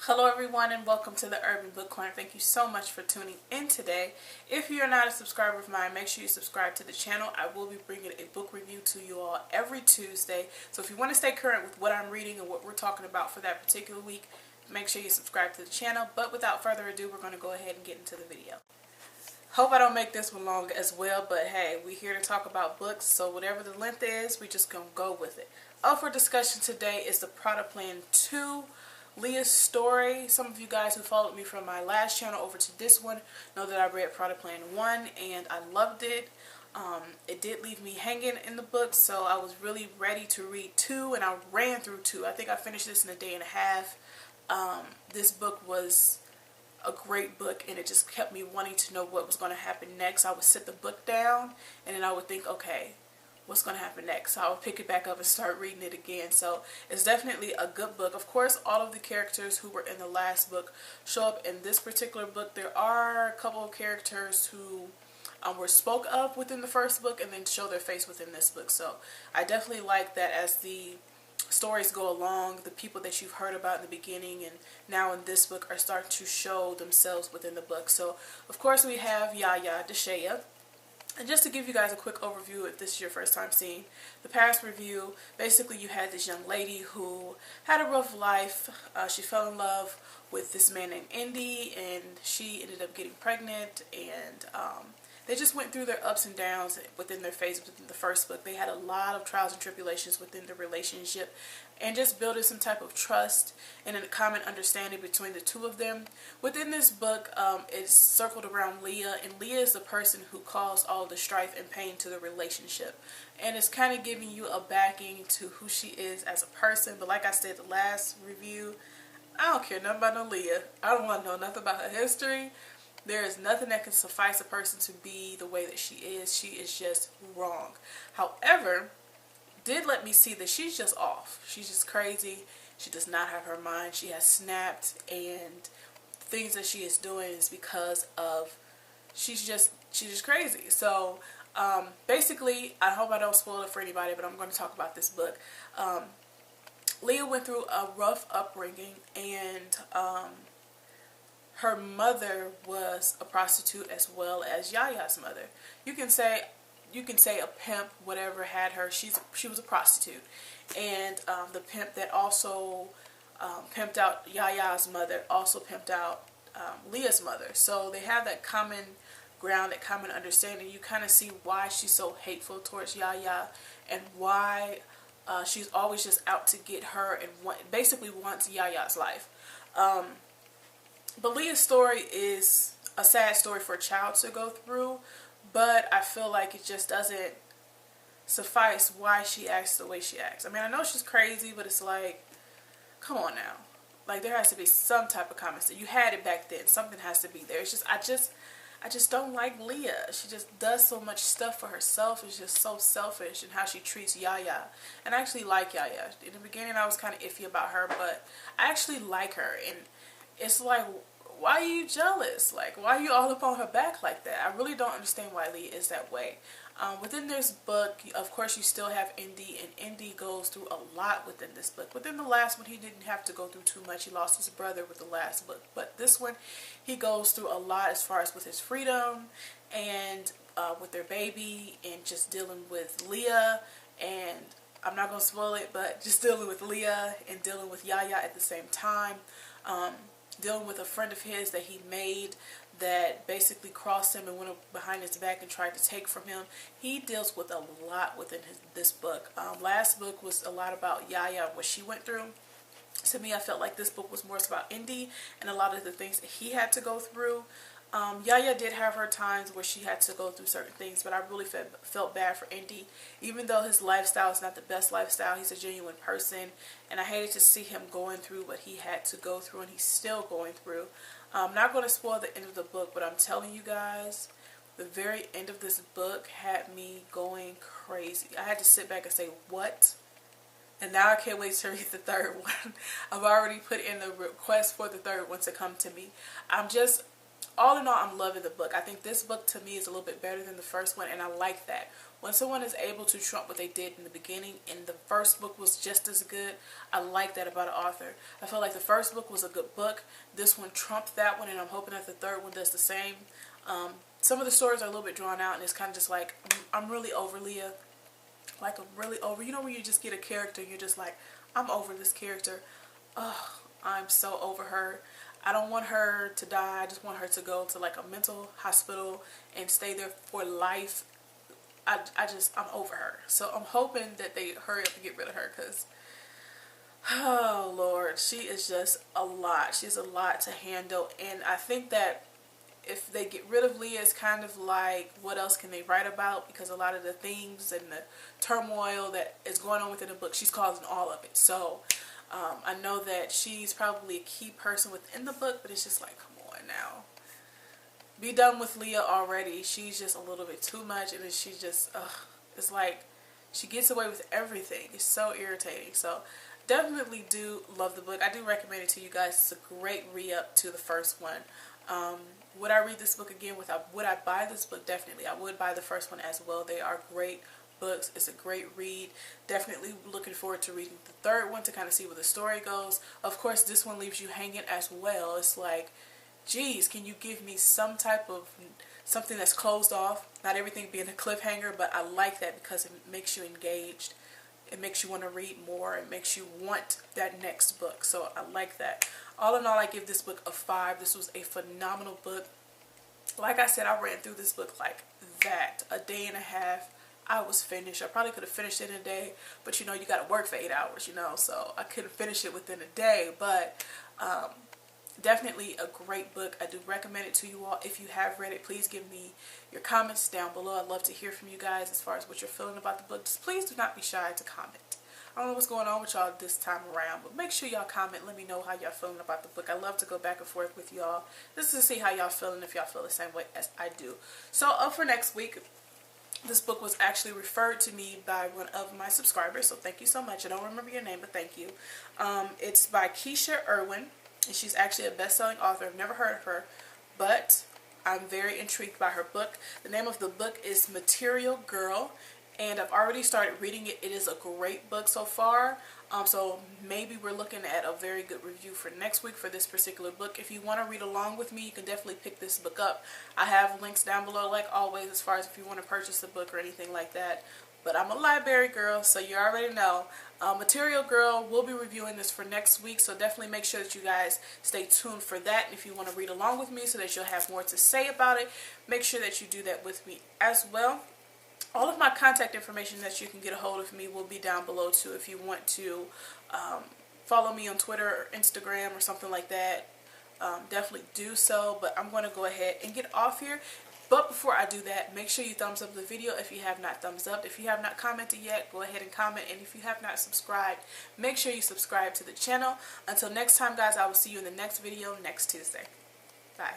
Hello everyone and welcome to the Urban Book Corner. Thank you so much for tuning in today. If you're not a subscriber of mine, make sure you subscribe to the channel. I will be bringing a book review to you all every Tuesday. So if you want to stay current with what I'm reading and what we're talking about for that particular week, make sure you subscribe to the channel. But without further ado, we're going to go ahead and get into the video. Hope I don't make this one long as well, but hey, we're here to talk about books, so whatever the length is, we just gonna go with it. Up for discussion today is the Prada Plan 2. Leah's story. Some of you guys who followed me from my last channel over to this one know that I read Prada Plan 1 and I loved it. It did leave me hanging in the book, so I was really ready to read 2 and I ran through 2. I think I finished this in a day and a half. This book was a great book and it just kept me wanting to know what was going to happen next. I would sit the book down and then I would think, okay, what's going to happen next? So I would pick it back up and start reading it again. So it's definitely a good book. Of course, all of the characters who were in the last book show up in this particular book. There are a couple of characters who were spoke of within the first book and then show their face within this book. So I definitely like that as the stories go along, the people that you've heard about in the beginning and now in this book are starting to show themselves within the book. So of course we have Yaya Deshaya. And just to give you guys a quick overview, if this is your first time seeing the past review, basically you had this young lady who had a rough life. She fell in love with this man named Indy and she ended up getting pregnant, and they just went through their ups and downs within their phase within the first book. They had a lot of trials and tribulations within the relationship and just building some type of trust and a common understanding between the two of them. Within this book, it's circled around Leah, and Leah is the person who caused all the strife and pain to the relationship. And it's kind of giving you a backing to who she is as a person. But like I said, the last review, I don't care nothing about no Leah. I don't want to know nothing about her history. There is nothing that can suffice a person to be the way that she is. She is just wrong. However, did let me see that she's just off. She's just crazy. She does not have her mind. She has snapped, and things that she is doing is because of she's just crazy. So basically, I hope I don't spoil it for anybody, but I'm going to talk about this book. Leah went through a rough upbringing, and her mother was a prostitute as well as Yaya's mother. You can say a pimp, whatever had her. She was a prostitute, and the pimp that also pimped out Yaya's mother also pimped out Leah's mother. So they have that common ground, that common understanding. You kind of see why she's so hateful towards Yaya and why she's always just out to get her and basically wants Yaya's life. But Leah's story is a sad story for a child to go through, but I feel like it just doesn't suffice why she acts the way she acts. I mean, I know she's crazy, but it's like, come on now. Like, there has to be some type of common sense. You had it back then. Something has to be there. It's just, I just don't like Leah. She just does so much stuff for herself. It's just so selfish in how she treats Yaya. And I actually like Yaya. In the beginning, I was kind of iffy about her, but I actually like her. And it's like, why are you jealous? Like, why are you all up on her back like that? I really don't understand why Leah is that way. Within this book, of course, you still have Indy, and Indy goes through a lot within this book. Within the last one, he didn't have to go through too much. He lost his brother with the last book. But this one, he goes through a lot as far as with his freedom and with their baby and just dealing with Leah. And I'm not going to spoil it, but just dealing with Leah and dealing with Yaya at the same time. Dealing with a friend of his that he made that basically crossed him and went behind his back and tried to take from him. He deals with a lot within this book. Last book was a lot about Yaya and what she went through. To me, I felt like this book was more about Indy and a lot of the things that he had to go through. Yaya did have her times where she had to go through certain things, but I really felt bad for Indy. Even though his lifestyle is not the best lifestyle, he's a genuine person, and I hated to see him going through what he had to go through, and he's still going through. I'm not going to spoil the end of the book, but I'm telling you guys, the very end of this book had me going crazy. I had to sit back and say, what? And now I can't wait to read the third one. I've already put in the request for the third one to come to me. All in all, I'm loving the book. I think this book to me is a little bit better than the first one, and I like that. When someone is able to trump what they did in the beginning, and the first book was just as good, I like that about an author. I feel like the first book was a good book. This one trumped that one, and I'm hoping that the third one does the same. Some of the stories are a little bit drawn out, and it's kind of just like, I'm really over Leah. Like, I'm really over, you know, when you just get a character and you're just like, I'm over this character. Oh, I'm so over her. I don't want her to die. I just want her to go to like a mental hospital and stay there for life. I'm over her. So I'm hoping that they hurry up and get rid of her, because, oh Lord, she is just a lot. She's a lot to handle. And I think that if they get rid of Leah, it's kind of like, what else can they write about? Because a lot of the themes and the turmoil that is going on within the book, she's causing all of it. So I know that she's probably a key person within the book, but it's just like, come on now. Be done with Leah already. She's just a little bit too much, and she's just, it's like she gets away with everything. It's so irritating. So definitely do love the book. I do recommend it to you guys. It's a great re-up to the first one. Would I read this book again? Would I buy this book? Definitely. I would buy the first one as well. They are great books. It's a great read. Definitely looking forward to reading the third one to kind of see where the story goes. Of course, this one leaves you hanging as well. It's like, geez, can you give me some type of something that's closed off? Not everything being a cliffhanger, but I like that because it makes you engaged. It makes you want to read more. It makes you want that next book. So I like that. All in all, I give this book a 5. This was a phenomenal book. Like I said, I ran through this book like that. A day and a half. I was finished. I probably could have finished it in a day, but you know, you got to work for 8 hours, you know, so I couldn't finish it within a day. But definitely a great book. I do recommend it to you all. If you have read it, please give me your comments down below. I'd love to hear from you guys as far as what you're feeling about the book. Just please do not be shy to comment. I don't know what's going on with y'all this time around, but make sure y'all comment. Let me know how y'all feeling about the book. I love to go back and forth with y'all just to see how y'all feeling, if y'all feel the same way as I do. So up for next week, this book was actually referred to me by one of my subscribers, so thank you so much. I don't remember your name, but thank you. It's by Keisha Irwin, and she's actually a best-selling author. I've never heard of her, but I'm very intrigued by her book. The name of the book is Material Girl, and I've already started reading it. It is a great book so far. So maybe we're looking at a very good review for next week for this particular book. If you want to read along with me, you can definitely pick this book up. I have links down below like always as far as if you want to purchase the book or anything like that. But I'm a library girl, so you already know. Material Girl, we'll be reviewing this for next week, so definitely make sure that you guys stay tuned for that. And if you want to read along with me so that you'll have more to say about it, make sure that you do that with me as well. All of my contact information that you can get a hold of me will be down below too. If you want to follow me on Twitter or Instagram or something like that, definitely do so. But I'm going to go ahead and get off here. But before I do that, make sure you thumbs up the video if you have not thumbs up. If you have not commented yet, go ahead and comment. And if you have not subscribed, make sure you subscribe to the channel. Until next time, guys, I will see you in the next video next Tuesday. Bye.